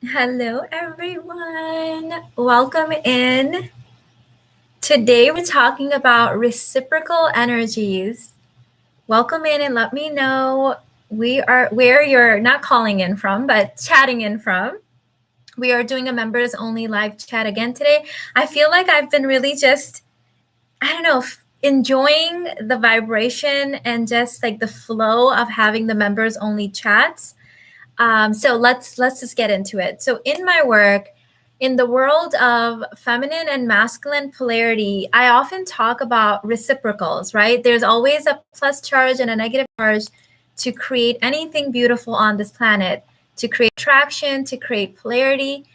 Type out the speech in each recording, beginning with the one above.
Hello, everyone. Welcome in. Today, we're talking about reciprocal energies. Welcome in and let me know where you're not calling in from, but chatting in from. We are doing a members only live chat again today. I feel like I've been really just, I don't know, enjoying the vibration and just like the flow of having the members only chats. So let's just get into it. So in my work, in the world of feminine and masculine polarity, I often talk about reciprocals, right? There's always a plus charge and a negative charge to create anything beautiful on this planet, to create attraction, to create polarity,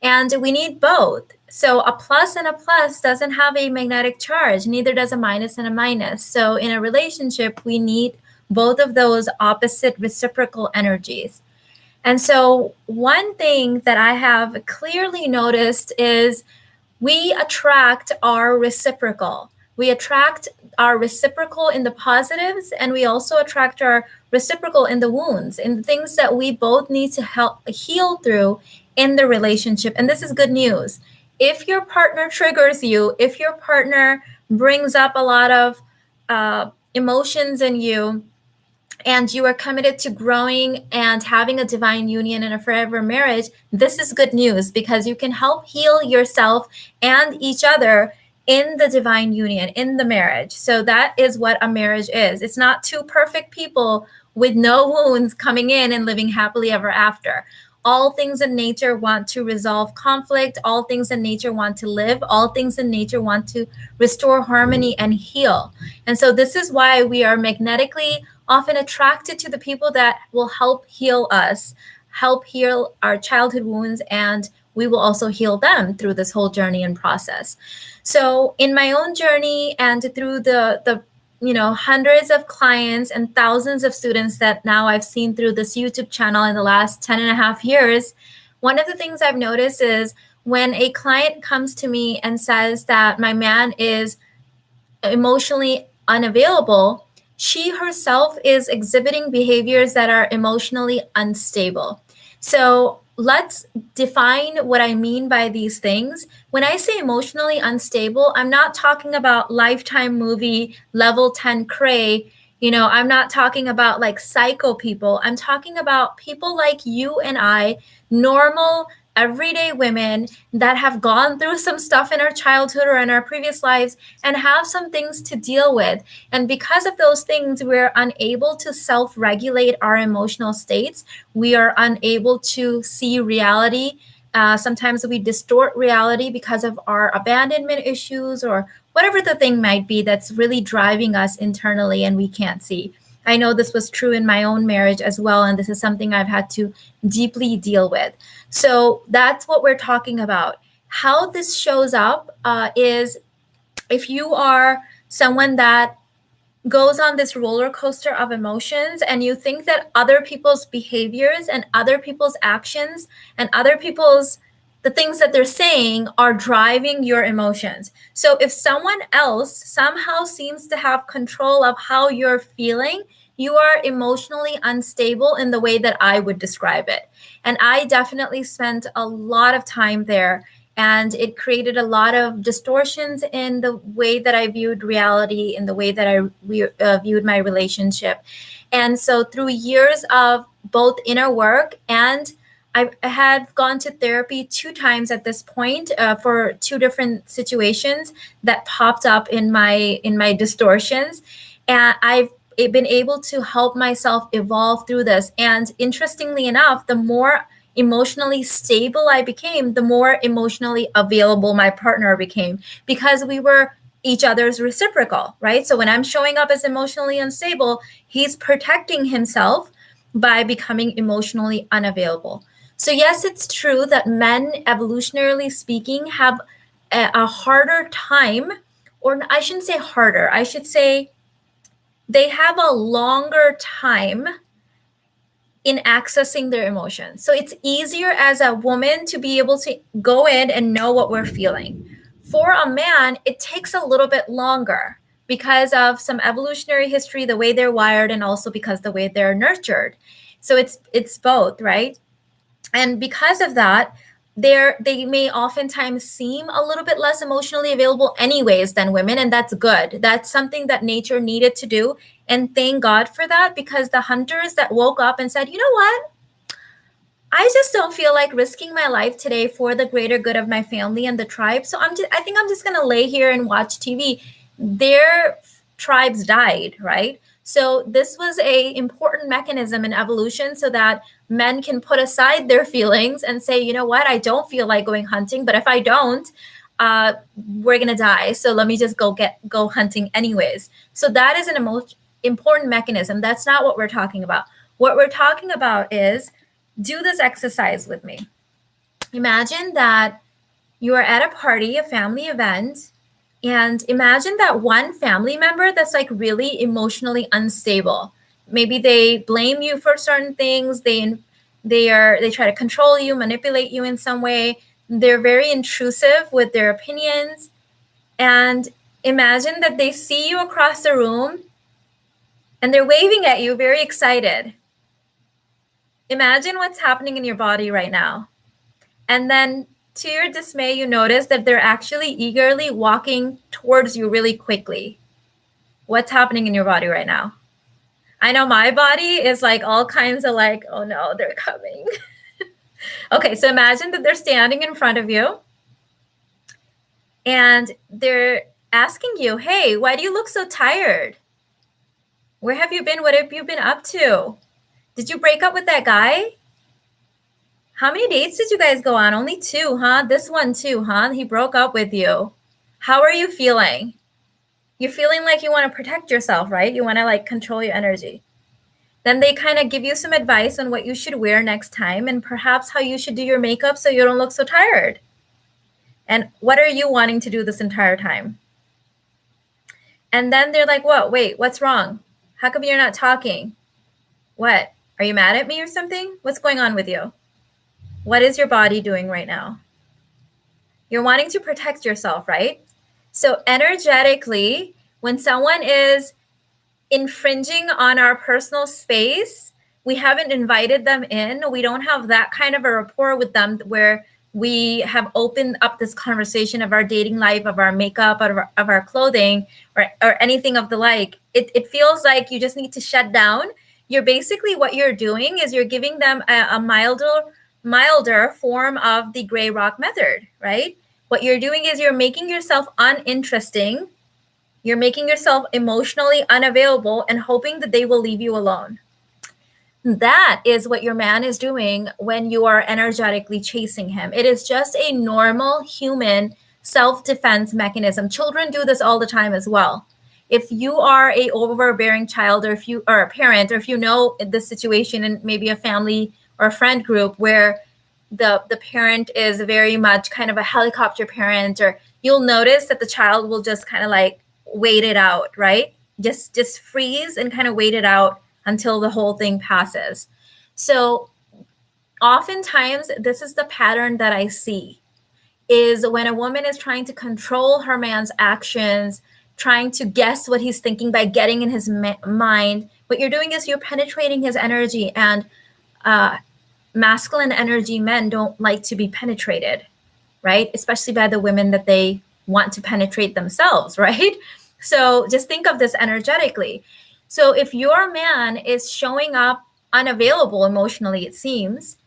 and we need both. So a plus and a plus doesn't have a magnetic charge, neither does a minus and a minus. So in a relationship, we need both of those opposite reciprocal energies. And so, one thing that I have clearly noticed is we attract our reciprocal. We attract our reciprocal in the positives, and we also attract our reciprocal in the wounds, in the things that we both need to help heal through in the relationship. And this is good news. If your partner triggers you, if your partner brings up a lot of emotions in you, and you are committed to growing and having a divine union and a forever marriage, this is good news because you can help heal yourself and each other in the divine union, in the marriage. So that is what a marriage is. It's not two perfect people with no wounds coming in and living happily ever after. All things in nature want to resolve conflict. All things in nature want to live. All things in nature want to restore harmony and heal. And so this is why we are magnetically often attracted to the people that will help heal us, help heal our childhood wounds, and we will also heal them through this whole journey and process. So in my own journey and through the hundreds of clients and thousands of students that now I've seen through this YouTube channel in the last 10 and a half years, one of the things I've noticed is when a client comes to me and says that my man is emotionally unavailable, she herself is exhibiting behaviors that are emotionally unstable. So let's define what I mean by these things. When I say emotionally unstable, I'm not talking about Lifetime movie level 10 cray. I'm not talking about like psycho people. I'm talking about people like you and I, normal, everyday women that have gone through some stuff in our childhood or in our previous lives and have some things to deal with. And because of those things, we're unable to self-regulate our emotional states. We are unable to see reality. Sometimes we distort reality because of our abandonment issues or whatever the thing might be that's really driving us internally and we can't see. I know this was true in my own marriage as well, and this is something I've had to deeply deal with. So that's what we're talking about. How this shows up is if you are someone that goes on this roller coaster of emotions and you think that other people's behaviors and other people's actions and other people's the things that they're saying are driving your emotions. So if someone else somehow seems to have control of how you're feeling, you are emotionally unstable in the way that I would describe it. And I definitely spent a lot of time there, and it created a lot of distortions in the way that I viewed reality, in the way that I viewed my relationship. And so through years of both inner work, and I had gone to therapy 2 times at this point for 2 different situations that popped up in my distortions, and I've been able to help myself evolve through this. And interestingly enough, the more emotionally stable I became, the more emotionally available my partner became, because we were each other's reciprocal, right? So when I'm showing up as emotionally unstable, he's protecting himself by becoming emotionally unavailable. So yes, it's true that men, evolutionarily speaking, have a harder time, or I shouldn't say harder, I should say they have a longer time in accessing their emotions. So it's easier as a woman to be able to go in and know what we're feeling. For a man, it takes a little bit longer because of some evolutionary history, the way they're wired, and also because the way they're nurtured. So it's both, right? And because of that, they may oftentimes seem a little bit less emotionally available anyways than women, and that's good. That's something that nature needed to do, and thank God for that, because the hunters that woke up and said, you know what, I just don't feel like risking my life today for the greater good of my family and the tribe. So I think I'm just going to lay here and watch TV. Their tribes died, right? So this was a important mechanism in evolution so that men can put aside their feelings and say, you know what, I don't feel like going hunting, but if I don't, uh, we're gonna die. So let me just go hunting anyways. So that is an important mechanism. That's not what we're talking about. What we're talking about is, do this exercise with me. Imagine that you are at a party, a family event, and imagine that one family member that's like really emotionally unstable. Maybe they blame you for certain things. They try to control you, manipulate you in some way. They're very intrusive with their opinions. And imagine that they see you across the room and they're waving at you, very excited. Imagine what's happening in your body right now. And then, to your dismay, you notice that they're actually eagerly walking towards you really quickly. What's happening in your body right now? I know my body is like all kinds of like, oh no, they're coming. Okay, so imagine that they're standing in front of you and they're asking you, hey, why do you look so tired? Where have you been? What have you been up to? Did you break up with that guy? How many dates did you guys go on? Only 2, huh? This one too, huh? He broke up with you. How are you feeling? You're feeling like you want to protect yourself, right? You want to like control your energy. Then they kind of give you some advice on what you should wear next time and perhaps how you should do your makeup so you don't look so tired. And what are you wanting to do this entire time? And then they're like, what? Wait, what's wrong? How come you're not talking? What? Are you mad at me or something? What's going on with you? What is your body doing right now? You're wanting to protect yourself, right? So energetically, when someone is infringing on our personal space, we haven't invited them in. We don't have that kind of a rapport with them where we have opened up this conversation of our dating life, of our makeup, of our clothing, or anything of the like. It feels like you just need to shut down. You're basically, what you're doing is you're giving them a milder form of the gray rock method, right? What you're doing is you're making yourself uninteresting. You're making yourself emotionally unavailable and hoping that they will leave you alone. That is what your man is doing when you are energetically chasing him. It is just a normal human self-defense mechanism. Children do this all the time as well. If you are a overbearing child, or if you are a parent, or if you know the situation in maybe a family or a friend group where the parent is very much kind of a helicopter parent, or you'll notice that the child will just kind of like wait it out, right? Just freeze and kind of wait it out until the whole thing passes. So oftentimes this is the pattern that I see, is when a woman is trying to control her man's actions, trying to guess what he's thinking by getting in his mind, what you're doing is you're penetrating his energy. And masculine energy men don't like to be penetrated, right? Especially by the women that they want to penetrate themselves, right? So just think of this energetically. So if your man is showing up unavailable emotionally, it seems,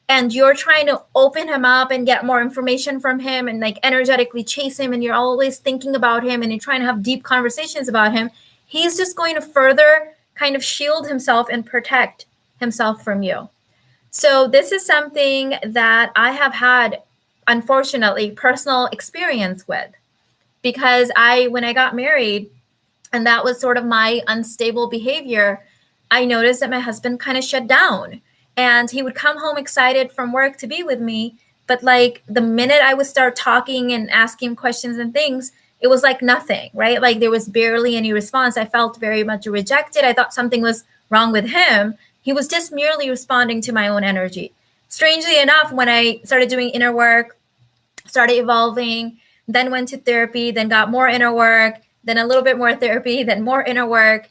and you're trying to open him up and get more information from him and like energetically chase him, and you're always thinking about him and you're trying to have deep conversations about him, he's just going to further kind of shield himself and protect himself from you. So this is something that I have had, unfortunately, personal experience with, because when I got married, and that was sort of my unstable behavior, I noticed that my husband kind of shut down, and he would come home excited from work to be with me. But like the minute I would start talking and asking questions and things, it was like nothing, right? Like there was barely any response. I felt very much rejected. I thought something was wrong with him. He was just merely responding to my own energy. Strangely enough, when I started doing inner work, started evolving, then went to therapy, then got more inner work, then a little bit more therapy, then more inner work,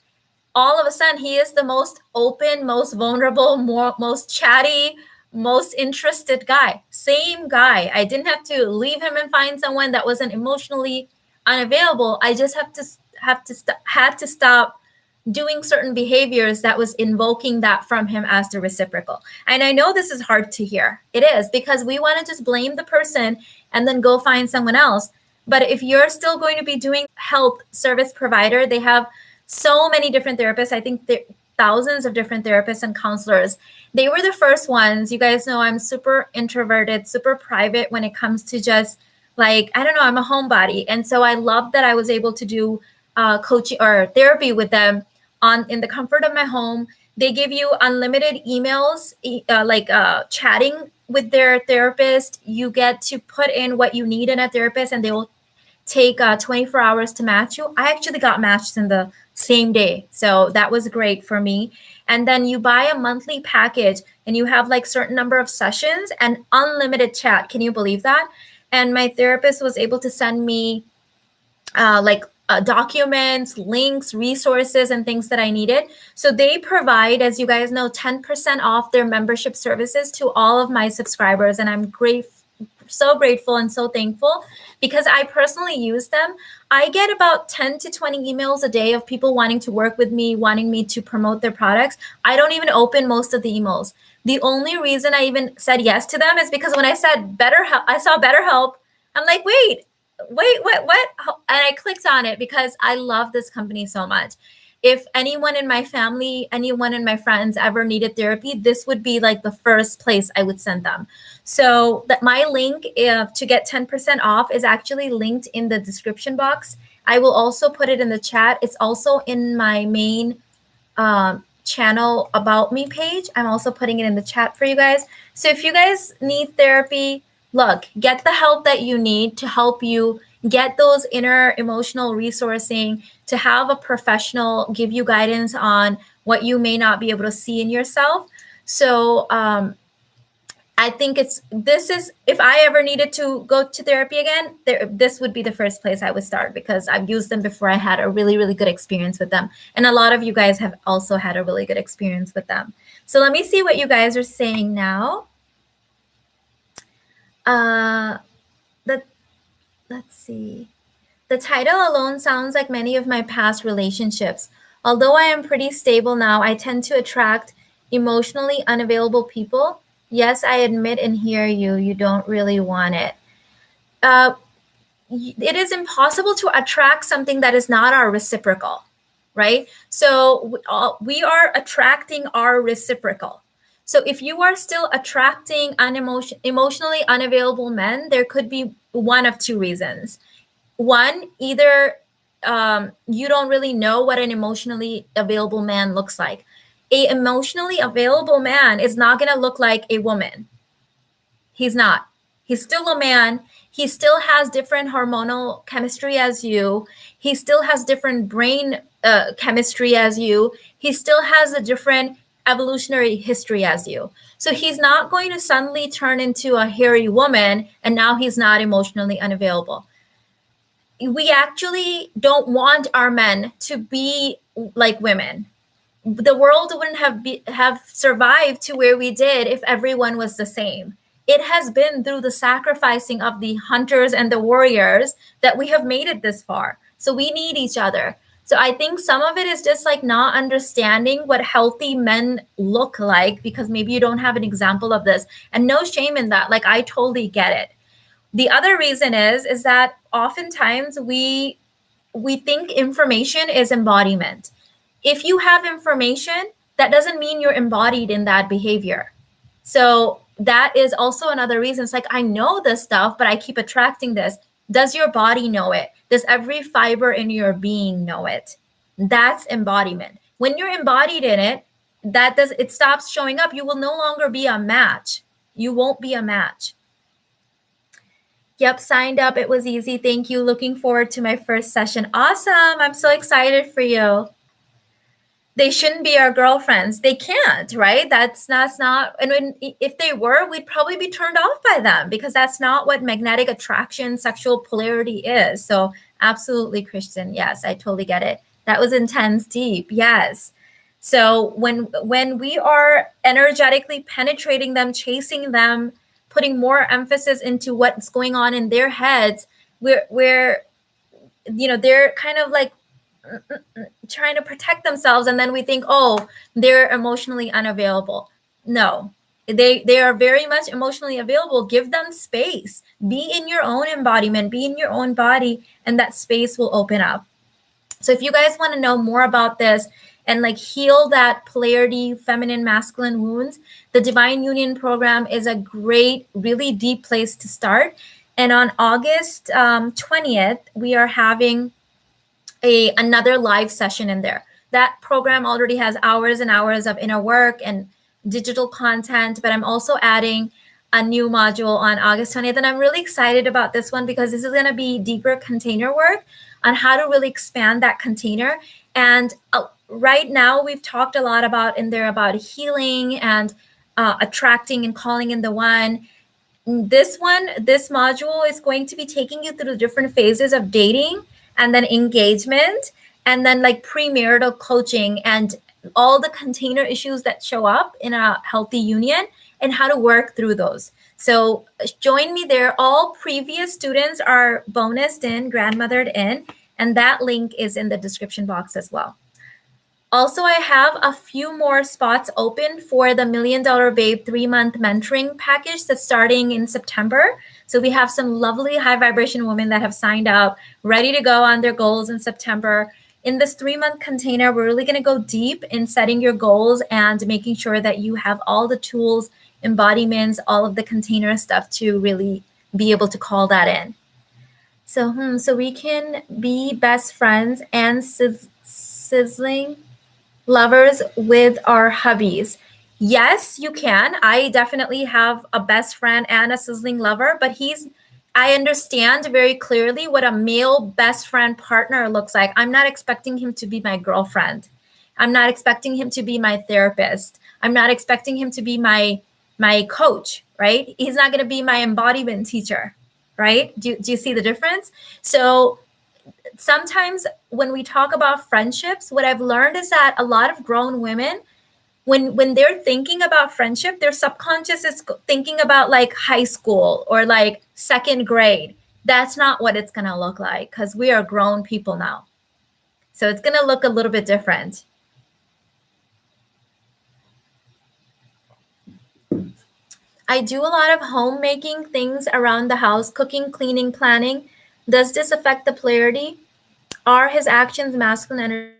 all of a sudden he is the most open, most vulnerable, most chatty, most interested guy, same guy. I didn't have to leave him and find someone that wasn't emotionally unavailable. I just had to stop doing certain behaviors that was invoking that from him as the reciprocal. And I know this is hard to hear. It is, because we want to just blame the person and then go find someone else. But if you're still going to be doing health service provider, they have so many different therapists. I think thousands of different therapists and counselors. They were the first ones. You guys know I'm super introverted, super private when it comes to just like, I don't know, I'm a homebody. And so I love that I was able to do coaching or therapy with them in the comfort of my home. They give you unlimited emails, chatting with their therapist. You get to put in what you need in a therapist, and they will take 24 hours to match you. I actually got matched in the same day, so that was great for me. And then you buy a monthly package, and you have like certain number of sessions and unlimited chat. Can you believe that? And my therapist was able to send me documents, links, resources, and things that I needed. So they provide, as you guys know, 10% off their membership services to all of my subscribers. And I'm so grateful and so thankful, because I personally use them. I get about 10 to 20 emails a day of people wanting to work with me, wanting me to promote their products. I don't even open most of the emails. The only reason I even said yes to them is because when I said BetterHelp, I saw BetterHelp. I'm like, wait, what? And I clicked on it because I love this company so much. If anyone in my family, anyone in my friends ever needed therapy, this would be like the first place I would send them. So that my link to get 10% off is actually linked in the description box. I will also put it in the chat. It's also in my main channel About Me page. I'm also putting it in the chat for you guys. So if you guys need therapy, look, get the help that you need to help you get those inner emotional resourcing, to have a professional give you guidance on what you may not be able to see in yourself. So I think if I ever needed to go to therapy again, this would be the first place I would start, because I've used them before. I had a really, really good experience with them. And a lot of you guys have also had a really good experience with them. So let me see what you guys are saying now. Let's see. The title alone sounds like many of my past relationships. Although I am pretty stable now, I tend to attract emotionally unavailable people. Yes, I admit and hear you. You don't really want it. It is impossible to attract something that is not our reciprocal, right? So we are attracting our reciprocal. So if you are still attracting emotionally unavailable men, there could be one of two reasons. One, either you don't really know what an emotionally available man looks like. A emotionally available man is not going to look like a woman. He's not. He's still a man. He still has different hormonal chemistry as you. He still has different brain chemistry as you. He still has a different evolutionary history as you. So he's not going to suddenly turn into a hairy woman and now he's not emotionally unavailable. We actually don't want our men to be like women. The world wouldn't have survived to where we did if everyone was the same. It has been through the sacrificing of the hunters and the warriors that we have made it this far. So we need each other. So I think some of it is just like not understanding what healthy men look like, because maybe you don't have an example of this, and no shame in that. Like, I totally get it. The other reason is that oftentimes we think information is embodiment. If you have information, that doesn't mean you're embodied in that behavior. So that is also another reason. It's like, I know this stuff, but I keep attracting this. Does your body know it? Does every fiber in your being know it? That's embodiment. When you're embodied in it, it stops showing up. You will no longer be a match. You won't be a match. Yep, signed up. It was easy. Thank you. Looking forward to my first session. Awesome. I'm so excited for you. They shouldn't be our girlfriends. They can't, right? That's not, and if they were, we'd probably be turned off by them, because that's not what magnetic attraction, sexual polarity is. So absolutely, Christian. Yes, I totally get it. That was intense, deep. Yes. So when we are energetically penetrating them, chasing them, putting more emphasis into what's going on in their heads, we're they're kind of like trying to protect themselves, and then we think, oh, they're emotionally unavailable. No, they are very much emotionally available. Give them space. Be in your own embodiment, be in your own body, and that space will open up. So if you guys want to know more about this and like heal that polarity, feminine, masculine wounds, the Divine Union program is a great, really deep place to start. And on August 20th, we are having another live session in there. That program already has hours and hours of inner work and digital content, but I'm also adding a new module on August 20th. And I'm really excited about this one because this is going to be deeper container work on how to really expand that container. And right now we've talked a lot about in there about healing and attracting and calling in the one. This module is going to be taking you through the different phases of dating and then engagement and then like premarital coaching and all the container issues that show up in a healthy union and how to work through those. So join me there. All previous students are bonused in, grandmothered in, and that link is in the description box as well. Also, I have a few more spots open for the $1 Million Babe 3-month mentoring package that's starting in September. So we have some lovely high vibration women that have signed up, ready to go on their goals in September. In this 3-month container, we're really going to go deep in setting your goals and making sure that you have all the tools, embodiments, all of the container stuff to really be able to call that in. So we can be best friends and sizzling lovers with our hubbies. Yes, you can. I definitely have a best friend and a sizzling lover, but I understand very clearly what a male best friend partner looks like. I'm not expecting him to be my girlfriend. I'm not expecting him to be my therapist. I'm not expecting him to be my coach, right? He's not going to be my embodiment teacher, right? Do you see the difference? So sometimes when we talk about friendships, what I've learned is that a lot of grown women, when they're thinking about friendship, their subconscious is thinking about like high school or like second grade. That's not what it's going to look like because we are grown people now. So it's going to look a little bit different. I do a lot of homemaking things around the house, cooking, cleaning, planning. Does this affect the polarity? Are his actions masculine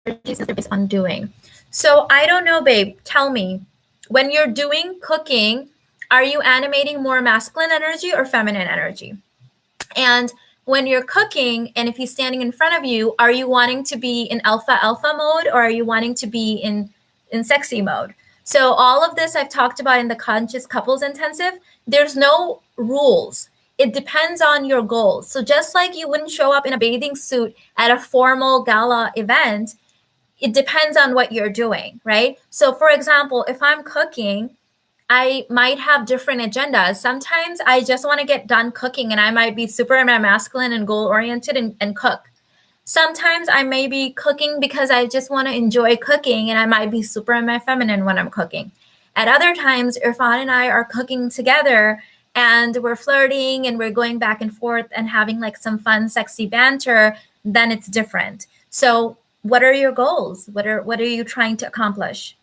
energies based on doing? So I don't know, babe. Tell me, when you're doing cooking, are you animating more masculine energy or feminine energy? And when you're cooking, and if he's standing in front of you, are you wanting to be in alpha mode or are you wanting to be in sexy mode? So all of this I've talked about in the Conscious Couples Intensive. There's no rules. It depends on your goals. So just like you wouldn't show up in a bathing suit at a formal gala event, it depends on what you're doing, right? So for example, if I'm cooking, I might have different agendas. Sometimes I just want to get done cooking and I might be super masculine and goal-oriented and cook. Sometimes I may be cooking because I just want to enjoy cooking and I might be super in my feminine when I'm cooking. At other times, Irfan and I are cooking together and we're flirting and we're going back and forth and having like some fun, sexy banter. Then it's different. So what are your goals? What are you trying to accomplish?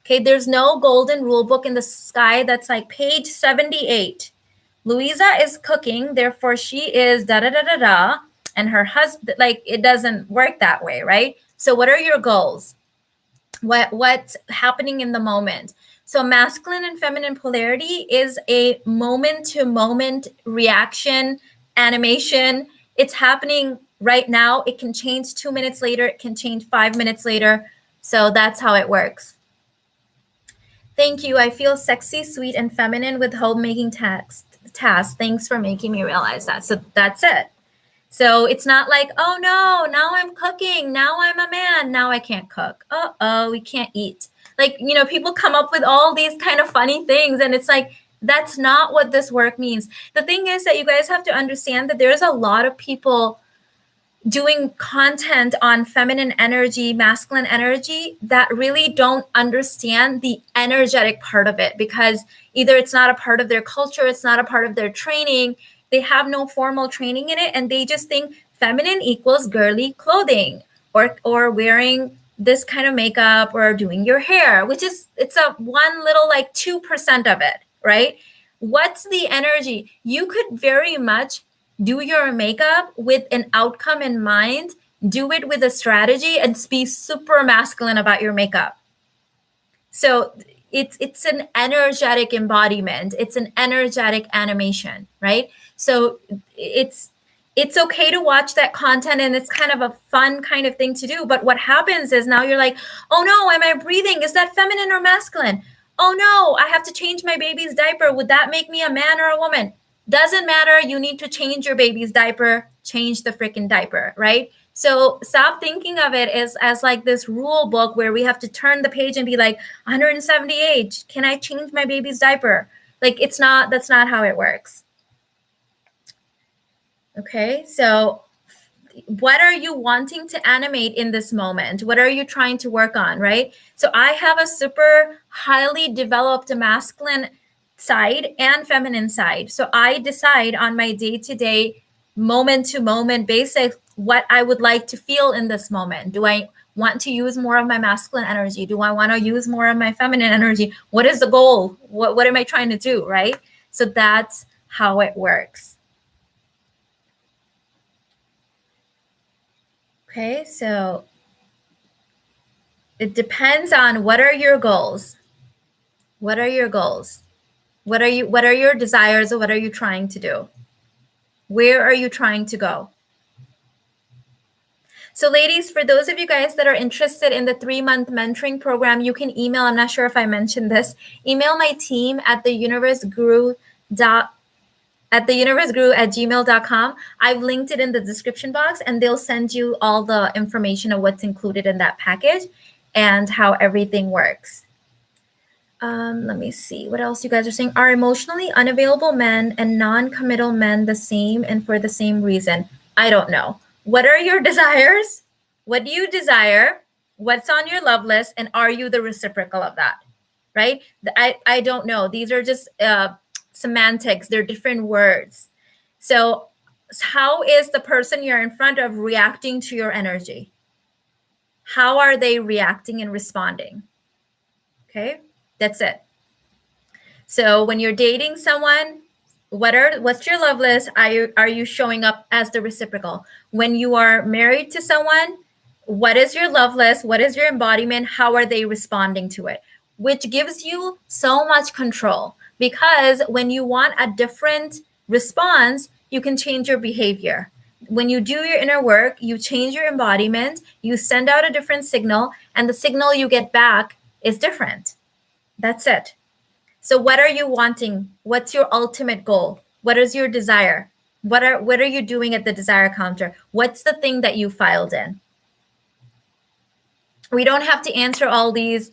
Okay, there's no golden rule book in the sky that's like page 78. Louisa is cooking, therefore she is da-da-da-da-da, and her husband, like it doesn't work that way, right? So what are your goals? What's happening in the moment? So masculine and feminine polarity is a moment-to-moment reaction, animation. It's happening right now. It can change 2 minutes later. It can change 5 minutes later. So that's how it works. Thank you. I feel sexy, sweet, and feminine with homemaking tasks. Thanks for making me realize that. So that's it. So it's not like, oh no, now I'm cooking. Now I'm a man. Now I can't cook. Uh-oh, we can't eat. Like, people come up with all these kind of funny things. And it's like, that's not what this work means. The thing is that you guys have to understand that there's a lot of people doing content on feminine energy, masculine energy that really don't understand the energetic part of it, because either it's not a part of their culture, it's not a part of their training, they have no formal training in it, and they just think feminine equals girly clothing or wearing this kind of makeup or doing your hair, which is, it's a one little like 2% of it, right? What's the energy? You could very much do your makeup with an outcome in mind, do it with a strategy, and be super masculine about your makeup. So it's an energetic embodiment. It's an energetic animation, right? So it's okay to watch that content, and it's kind of a fun kind of thing to do. But what happens is now you're like, oh no, am I breathing? Is that feminine or masculine? Oh no, I have to change my baby's diaper. Would that make me a man or a woman? Doesn't matter. You need to change your baby's diaper. Change the freaking diaper, right? So stop thinking of it as like this rule book where we have to turn the page and be like, 178, can I change my baby's diaper? Like, it's not, that's not how it works. Okay, so what are you wanting to animate in this moment? What are you trying to work on, right? So I have a super highly developed masculine side and feminine side. So I decide on my day-to-day, moment-to-moment basis what I would like to feel in this moment. Do I want to use more of my masculine energy? Do I want to use more of my feminine energy? What is the goal? What am I trying to do, right? So that's how it works. Okay, so it depends on what are your goals. What are your goals? What are your desires, or what are you trying to do? Where are you trying to go? So ladies, for those of you guys that are interested in the 3-month mentoring program, you can email, I'm not sure if I mentioned this, email my team at theuniverseguru@gmail.com. I've linked it in the description box, and they'll send you all the information of what's included in that package and how everything works. Let me see what else you guys are saying. Are emotionally unavailable men and non-committal men the same and for the same reason? I don't know. What are your desires? What do you desire? What's on your love list? And are you the reciprocal of that? Right? I don't know. These are just semantics. They're different words. So how is the person you're in front of reacting to your energy? How are they reacting and responding? Okay, that's it. So when you're dating someone, what's your love list? Are you showing up as the reciprocal? When you are married to someone, what is your love list? What is your embodiment? How are they responding to it? Which gives you so much control, because when you want a different response, you can change your behavior. When you do your inner work, you change your embodiment, you send out a different signal, and the signal you get back is different. That's it. So what are you wanting? What's your ultimate goal? What is your desire? What are you doing at the desire counter? What's the thing that you filed in? We don't have to answer all these.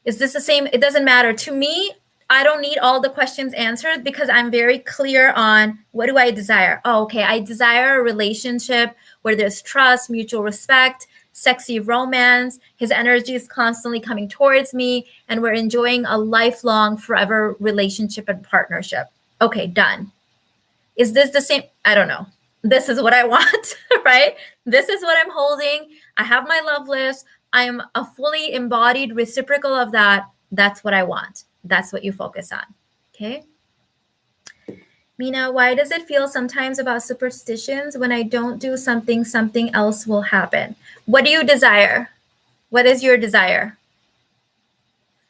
Is this the same? It doesn't matter. To me, I don't need all the questions answered, because I'm very clear on what do I desire. Oh, okay. I desire a relationship where there's trust, mutual respect, sexy romance. His energy is constantly coming towards me, and we're enjoying a lifelong, forever relationship and partnership. Okay, done. Is this the same? I don't know. This is what I want, right? This is what I'm holding. I have my love list. I'm a fully embodied reciprocal of that. That's what I want. That's what you focus on. Okay. Mina, why does it feel sometimes about superstitions when I don't do something, something else will happen? What do you desire? What is your desire?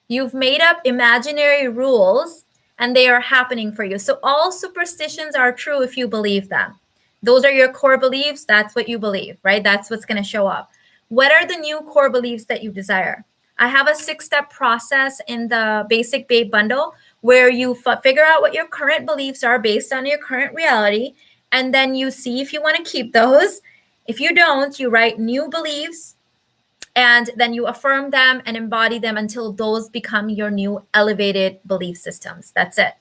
You've made up imaginary rules, and they are happening for you. So all superstitions are true if you believe them. Those are your core beliefs. That's what you believe, right? That's what's going to show up. What are the new core beliefs that you desire? I have a 6-step process in the Basic Babe bundle where you figure out what your current beliefs are based on your current reality, and then you see if you want to keep those. If you don't, you write new beliefs, and then you affirm them and embody them until those become your new elevated belief systems. That's it.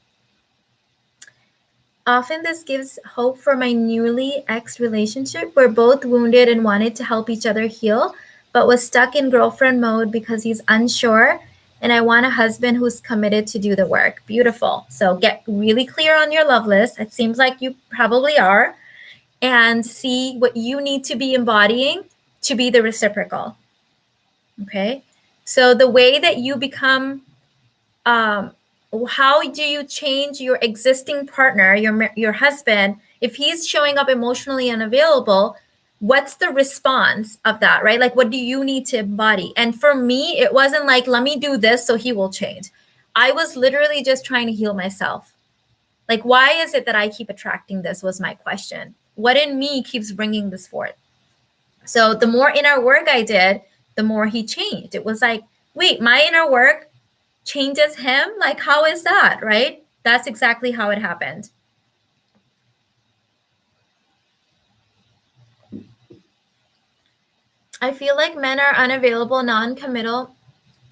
Often this gives hope for my newly ex relationship. We're both wounded and wanted to help each other heal, but was stuck in girlfriend mode because he's unsure. And I want a husband who's committed to do the work. Beautiful. So get really clear on your love list. It seems like you probably are. And see what you need to be embodying to be the reciprocal. Okay. So the way that you become, how do you change your existing partner, your husband, if he's showing up emotionally unavailable? What's the response of that, right? Like, what do you need to embody? And for me, it wasn't like, let me do this so he will change. I was literally just trying to heal myself. Like, why is it that I keep attracting this was my question. What in me keeps bringing this forth? So the more inner work I did, the more he changed. It was like, wait, my inner work changes him? Like, how is that, right? That's exactly how it happened. I feel like men are unavailable, non-committal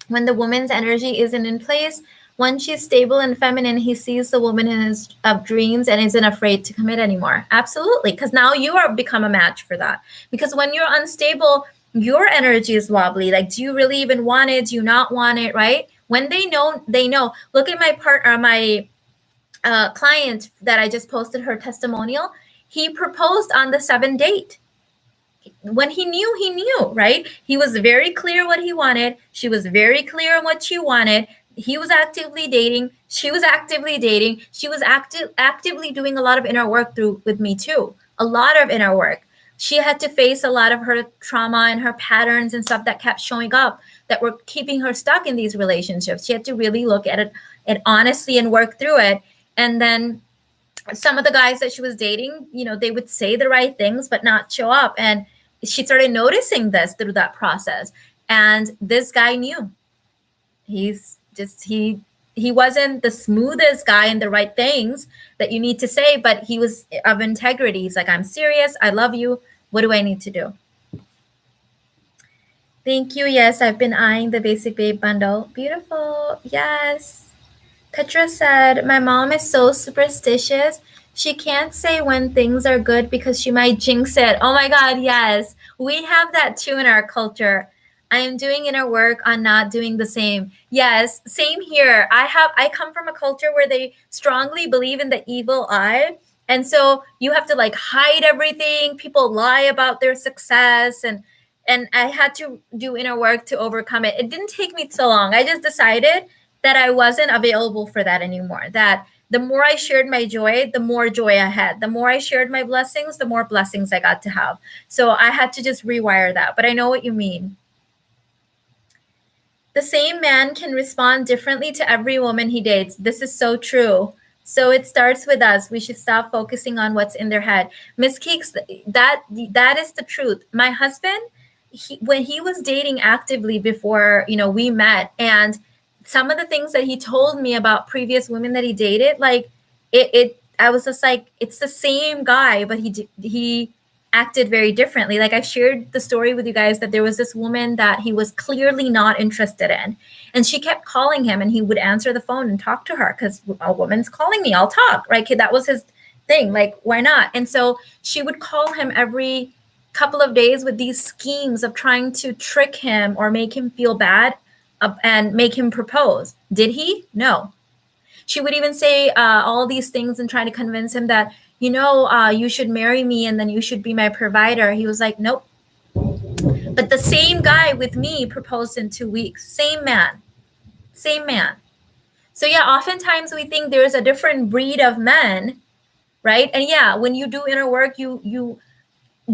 when the woman's energy isn't in place. Once she's stable and feminine, he sees the woman in his dreams and isn't afraid to commit anymore. Absolutely, because now you are become a match for that. Because when you're unstable, your energy is wobbly. Like, do you really even want it? Do you not want it, right? When they know, they know. Look at my partner, my client that I just posted her testimonial. He proposed on the 7th date. When he knew, right? He was very clear what he wanted. She was very clear on what she wanted. He was actively dating. She was actively dating. She was actively doing a lot of inner work with me too. A lot of inner work. She had to face a lot of her trauma and her patterns and stuff that kept showing up that were keeping her stuck in these relationships. She had to really look at it honestly and work through it. And then some of the guys that she was dating, they would say the right things but not show up. And she started noticing this through that process. And this guy knew. He's just, he wasn't the smoothest guy in the right things that you need to say, but he was of integrity. He's like, I'm serious. I love you. What do I need to do? Thank you. Yes, I've been eyeing the Basic Babe bundle. Beautiful. Yes. Petra said, my mom is so superstitious. She can't say when things are good because she might jinx it. Oh my God, yes. We have that too in our culture. I am doing inner work on not doing the same. Yes, same here. I come from a culture where they strongly believe in the evil eye. And so you have to like hide everything. People lie about their success. And I had to do inner work to overcome it. It didn't take me so long. I just decided that I wasn't available for that anymore. That the more I shared my joy, the more joy I had. The more I shared my blessings, the more blessings I got to have. So I had to just rewire that. But I know what you mean. The same man can respond differently to every woman he dates. This is so true. So it starts with us. We should stop focusing on what's in their head. Miss Keeks, that is the truth. My husband, when he was dating actively before, we met, and some of the things that he told me about previous women that he dated, like I was just like, it's the same guy, but he acted very differently. Like, I've shared the story with you guys that there was this woman that he was clearly not interested in, and she kept calling him, and he would answer the phone and talk to her because a woman's calling me, I'll talk, right? That was his thing. Like, why not? And so she would call him every couple of days with these schemes of trying to trick him or make him feel bad and make him propose. Did he? No. She would even say all these things and try to convince him that, you should marry me and then you should be my provider. He was like, nope. But the same guy with me proposed in 2 weeks. Same man. So yeah, oftentimes we think there's a different breed of men, right? And yeah, when you do inner work, you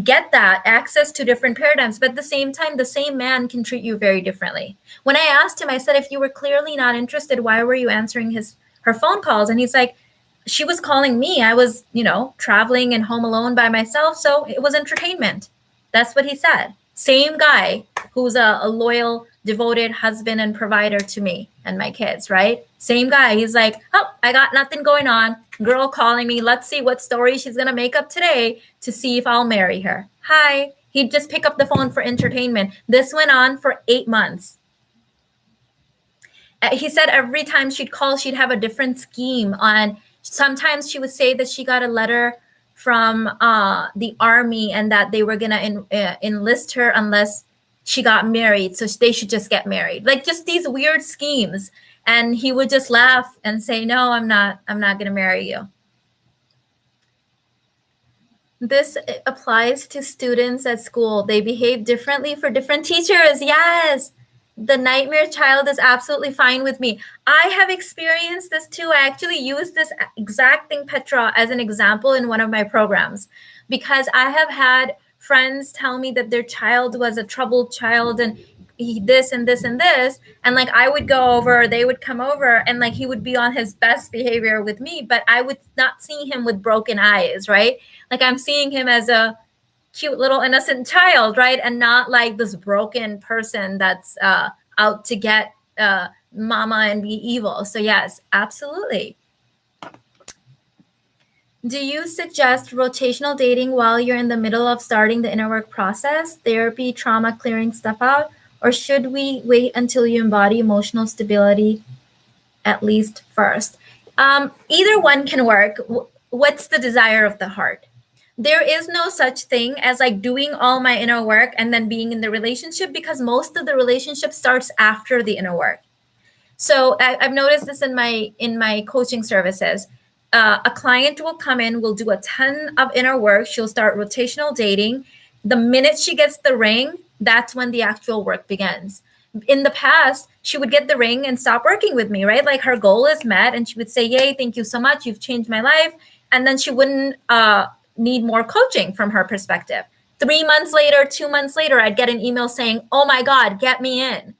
get that access to different paradigms, but at the same time, the same man can treat you very differently. When I asked him, I said, if you were clearly not interested, why were you answering her phone calls? And he's like, she was calling me. I was, traveling and home alone by myself. So it was entertainment. That's what he said. Same guy who's a loyal, devoted husband and provider to me and my kids, right? Same guy. He's like, oh, I got nothing going on. Girl calling me. Let's see what story she's going to make up today to see if I'll marry her. Hi. He'd just pick up the phone for entertainment. This went on for 8 months. He said every time she'd call, she'd have a different scheme on. Sometimes she would say that she got a letter from the army and that they were gonna enlist her unless she got married, so they should just get married. Like just these weird schemes. And he would just laugh and say, no, I'm not gonna marry you. This applies to students at school. They behave differently for different teachers. Yes. The nightmare child is absolutely fine with me. I have experienced this too. I actually used this exact thing, Petra, as an example in one of my programs, because I have had friends tell me that their child was a troubled child and this and this and this. And like I would go over, they would come over, and like he would be on his best behavior with me, but I would not see him with broken eyes, right? Like I'm seeing him as a cute little innocent child, right? And not like this broken person that's out to get mama and be evil. So yes, absolutely. Do you suggest rotational dating while you're in the middle of starting the inner work process, therapy, trauma, clearing stuff out? Or should we wait until you embody emotional stability at least first? Either one can work. What's the desire of the heart? There is no such thing as like doing all my inner work and then being in the relationship, because most of the relationship starts after the inner work. So I've noticed this in my coaching services. A client will come in, will do a ton of inner work. She'll start rotational dating. The minute she gets the ring, that's when the actual work begins. In the past, she would get the ring and stop working with me, right? Like her goal is met and she would say, yay, thank you so much. You've changed my life. And then she wouldn't need more coaching from her perspective. 3 months later, 2 months later, I'd get an email saying, oh my God, get me in.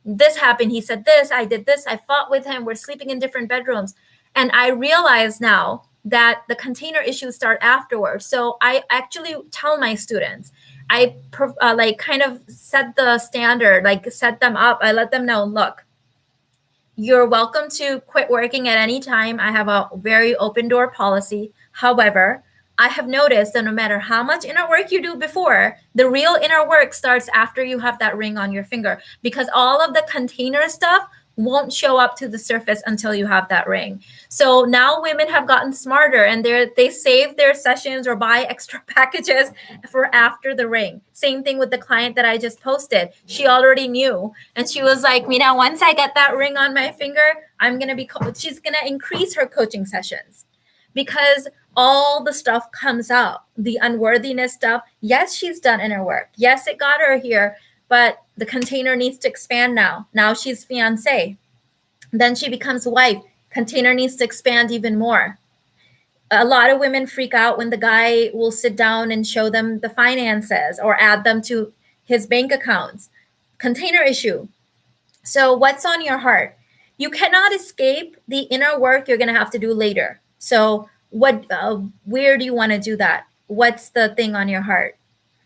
This happened. He said this, I did this, I fought with him. We're sleeping in different bedrooms. And I realize now that the container issues start afterwards. So I actually tell my students, I like kind of set the standard, like set them up. I let them know, look, you're welcome to quit working at any time. I have a very open door policy. However, I have noticed that no matter how much inner work you do before, the real inner work starts after you have that ring on your finger, because all of the container stuff won't show up to the surface until you have that ring. So now women have gotten smarter and they save their sessions or buy extra packages for after the ring. Same thing with the client that I just posted. She already knew. And she was like, Mina, once I get that ring on my finger, she's going to increase her coaching sessions, because all the stuff comes out, the unworthiness stuff. Yes, she's done inner work. Yes, it got her here, but the container needs to expand now. Now she's fiance. Then she becomes wife. Container needs to expand even more. A lot of women freak out when the guy will sit down and show them the finances or add them to his bank accounts. Container issue. So what's on your heart? You cannot escape the inner work you're going to have to do later. So where do you want to do that? What's the thing on your heart?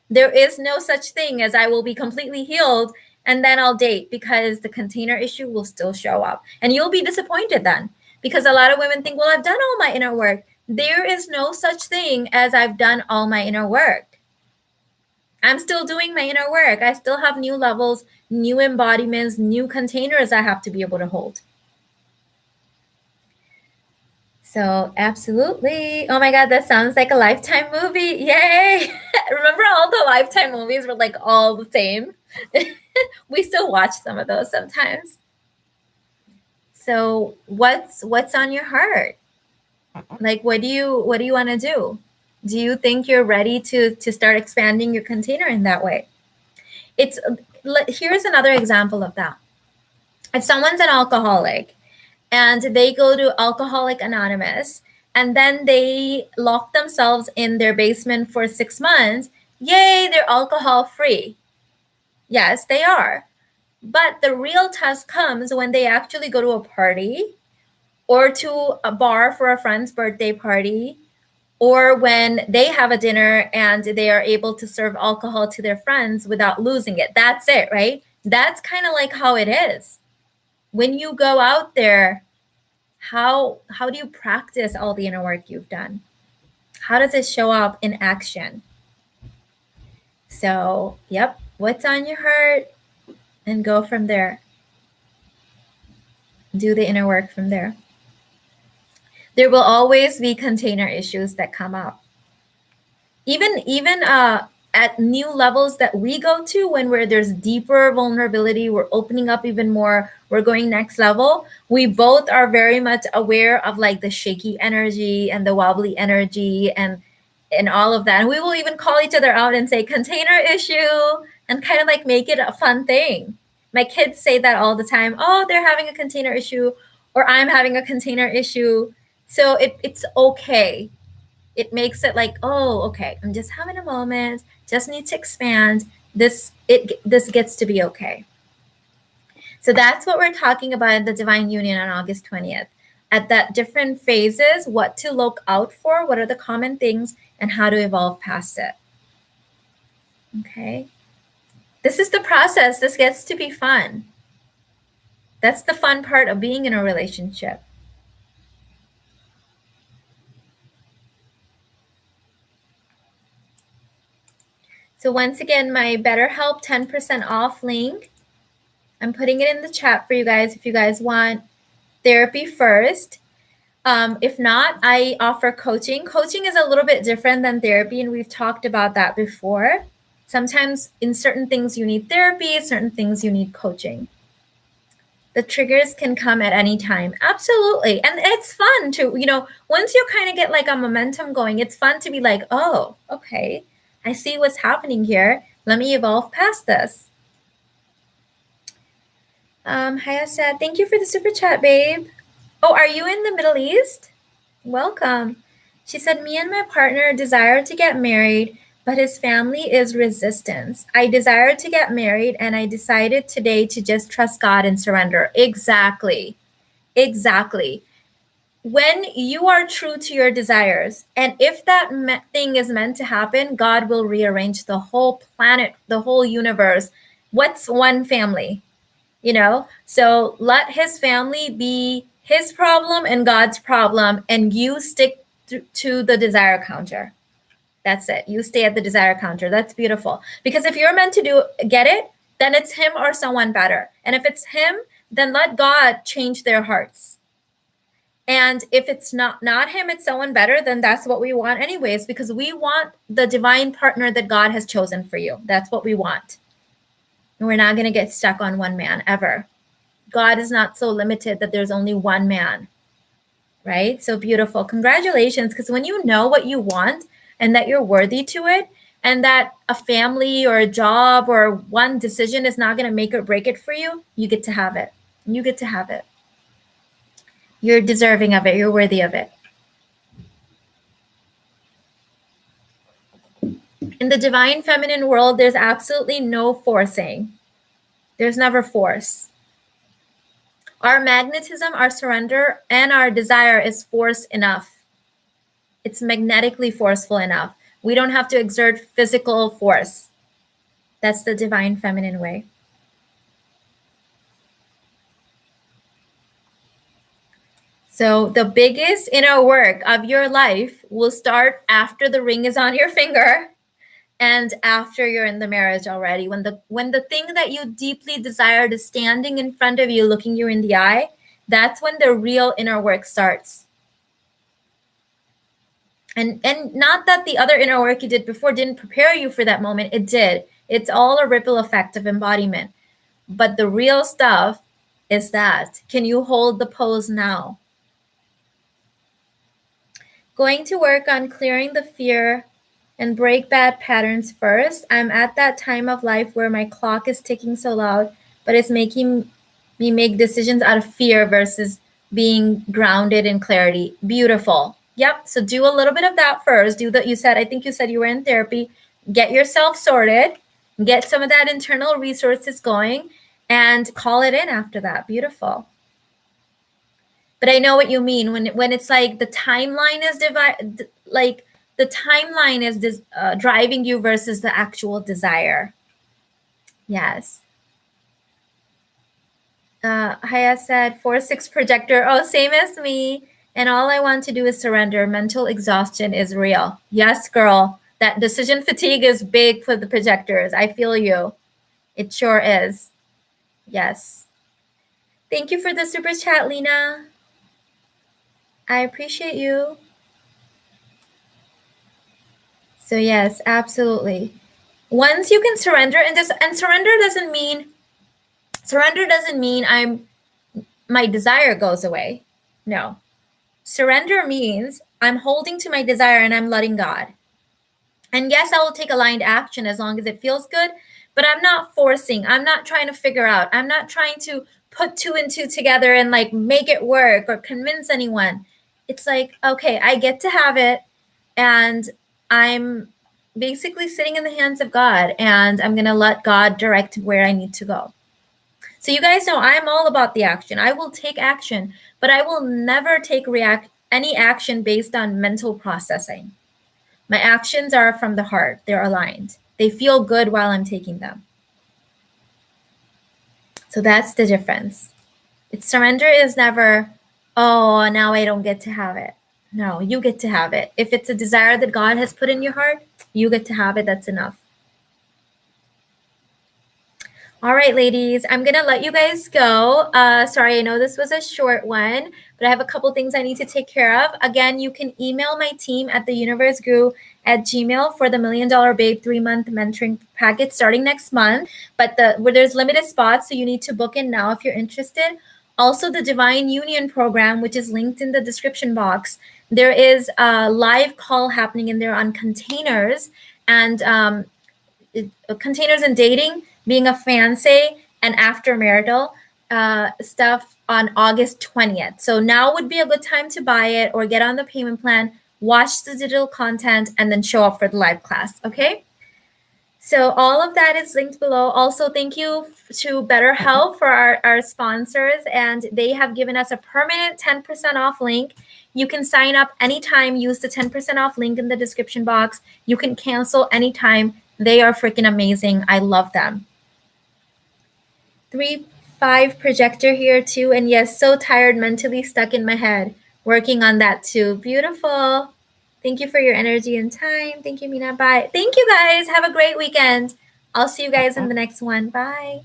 There is no such thing as I will be completely healed and then I'll date, because the container issue will still show up and you'll be disappointed then, because a lot of women think, well, I've done all my inner work. There is no such thing as I've done all my inner work. I'm still doing my inner work. I still have new levels, new embodiments, new containers I have to be able to hold. So absolutely. Oh my God, that sounds like a Lifetime movie. Yay. Remember all the Lifetime movies were like all the same? We still watch some of those sometimes. So what's on your heart? Like, what do you want to do? Do you think you're ready to start expanding your container in that way? Here's another example of that. If someone's an alcoholic and they go to Alcoholic Anonymous and then they lock themselves in their basement for 6 months, yay, they're alcohol free. Yes, they are. But the real test comes when they actually go to a party or to a bar for a friend's birthday party, or when they have a dinner and they are able to serve alcohol to their friends without losing it. That's it, right? That's kind of like how it is. When you go out there, how do you practice all the inner work you've done? How does it show up in action? So, yep, what's on your heart? And go from there. Do the inner work from there. There will always be container issues that come up. Even at new levels that we go to, when there's deeper vulnerability, we're opening up even more, we're going next level, we both are very much aware of like the shaky energy and the wobbly energy and all of that. And we will even call each other out and say container issue and kind of like make it a fun thing. My kids say that all the time. Oh, they're having a container issue, or I'm having a container issue. So it's okay. It makes it like, oh, okay, I'm just having a moment, just need to expand. This gets to be okay. So that's what we're talking about in the Divine Union on August 20th. At that different phases, what to look out for, what are the common things, and how to evolve past it. Okay. This is the process. This gets to be fun. That's the fun part of being in a relationship. So once again, my BetterHelp 10% off link, I'm putting it in the chat for you guys if you guys want therapy first. If not, I offer coaching. Coaching is a little bit different than therapy, and we've talked about that before. Sometimes in certain things you need therapy, certain things you need coaching. The triggers can come at any time. Absolutely. And it's fun to, once you kind of get like a momentum going, it's fun to be like, oh, okay, I see what's happening here. Let me evolve past this. Haya said, thank you for the super chat, babe. Oh, are you in the Middle East? Welcome. She said, me and my partner desire to get married, but his family is resistance. I desire to get married, and I decided today to just trust God and surrender. Exactly. When you are true to your desires, and if that thing is meant to happen, God will rearrange the whole planet, the whole universe. What's one family? So let his family be his problem and God's problem, and you stick to the desire counter. That's it. You stay at the desire counter. That's beautiful. Because if you're meant to get it, then it's him or someone better. And if it's him, then let God change their hearts. And if it's not him, it's someone better, then that's what we want anyways, because we want the divine partner that God has chosen for you. That's what we want. And we're not going to get stuck on one man ever. God is not so limited that there's only one man, right? So beautiful. Congratulations, because when you know what you want and that you're worthy to it, and that a family or a job or one decision is not going to make or break it for you, you get to have it. You get to have it. You're deserving of it. You're worthy of it. In the divine feminine world, there's absolutely no forcing. There's never force. Our magnetism, our surrender, and our desire is force enough. It's magnetically forceful enough. We don't have to exert physical force. That's the divine feminine way. So the biggest inner work of your life will start after the ring is on your finger and after you're in the marriage already. When the thing that you deeply desired is standing in front of you, looking you in the eye, that's when the real inner work starts. And not that the other inner work you did before didn't prepare you for that moment. It did. It's all a ripple effect of embodiment. But the real stuff is that, can you hold the pose now? Going to work on clearing the fear and break bad patterns first. I'm at that time of life where my clock is ticking so loud, but it's making me make decisions out of fear versus being grounded in clarity. Beautiful. Yep. So do a little bit of that first. I think you said you were in therapy. Get yourself sorted, get some of that internal resources going, and call it in after that. Beautiful. But I know what you mean when it's like the timeline is driving you versus the actual desire. Yes. Haya said 4-6 projector. Oh, same as me. And all I want to do is surrender. Mental exhaustion is real. Yes, girl. That decision fatigue is big for the projectors. I feel you. It sure is. Yes. Thank you for the super chat, Lena. I appreciate you. So yes, absolutely. Once you can surrender, and surrender doesn't mean my desire goes away. No. Surrender means I'm holding to my desire and I'm letting God. And yes, I will take aligned action as long as it feels good, but I'm not forcing. I'm not trying to figure out. I'm not trying to put two and two together and like make it work or convince anyone. It's like, okay, I get to have it, and I'm basically sitting in the hands of God, and I'm going to let God direct where I need to go. So you guys know I'm all about the action. I will take action, but I will never take any action based on mental processing. My actions are from the heart. They're aligned. They feel good while I'm taking them. So that's the difference. Surrender is never, oh, now I don't get to have it. No, you get to have it. If it's a desire that God has put in your heart, you get to have it. That's enough. All right, ladies, I'm going to let you guys go. Sorry, I know this was a short one, but I have a couple things I need to take care of. Again, you can email my team at theuniversegrew@gmail for the $1 Million Babe 3-month mentoring package starting next month. But where there's limited spots, so you need to book in now if you're interested. Also, the Divine Union program, which is linked in the description box. There is a live call happening in there on containers and containers and dating, being a fiancé, and after marital stuff on August 20th. So now would be a good time to buy it or get on the payment plan, watch the digital content, and then show up for the live class, okay? So all of that is linked below. Also, thank you to BetterHelp for our sponsors, and they have given us a permanent 10% off link. You can sign up anytime, use the 10% off link in the description box. You can cancel anytime. They are freaking amazing. I love them. 3-5 projector here too. And yes, so tired, mentally stuck in my head. Working on that too. Beautiful. Thank you for your energy and time. Thank you, Mina. Bye. Thank you, guys. Have a great weekend. I'll see you guys in the next one. Bye.